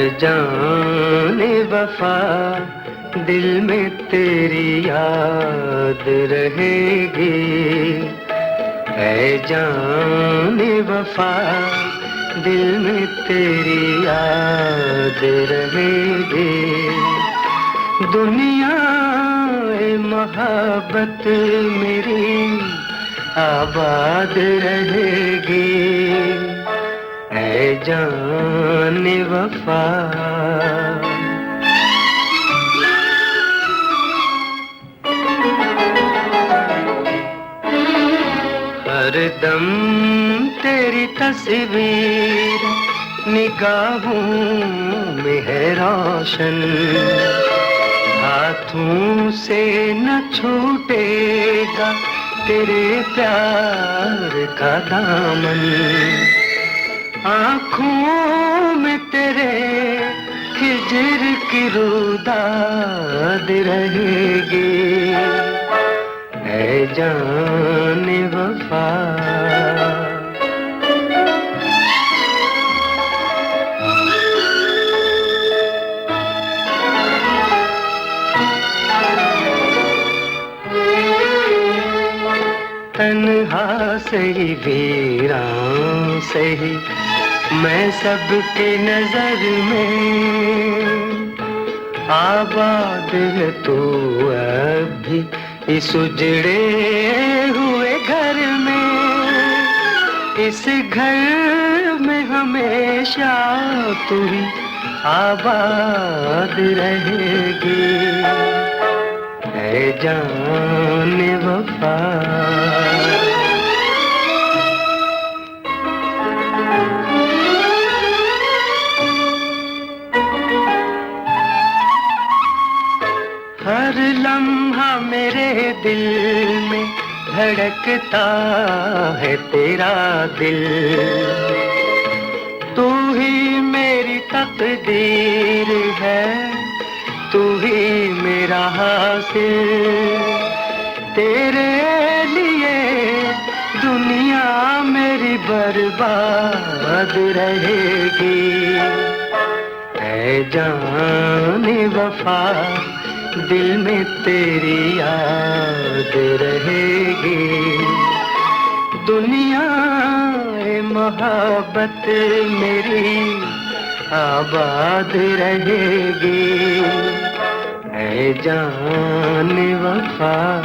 जाने वफा दिल में तेरी याद रहेगी। है जाने वफा दिल में तेरी याद रहेगी। दुनिया मोहब्बत मेरी आबाद रहेगी। है जाने वफा। हरदम तेरी तस्वीर निगाहों में है रोशन। हाथों से न छूटेगा तेरे प्यार का दामन। आँखों में तेरे हिजर की रुदाद रहेगी। है जाने वफा। तन्हा सही वीरान सही मैं सबके नजर में। आबाद है तू अब भी इस उजड़े हुए घर में। इस घर में हमेशा तू ही आबाद रहेगी। है जाने वफा। हर लम्हा मेरे दिल में धड़कता है तेरा दिल। तू ही मेरी तकदीर है, तू ही मेरा हासिल। तेरे लिए दुनिया मेरी बर्बाद रहेगी। है जाने वफा दिल में तेरी याद रहेगी। दुनिया मोहब्बत मेरी आबाद रहेगी। है जाने वफा।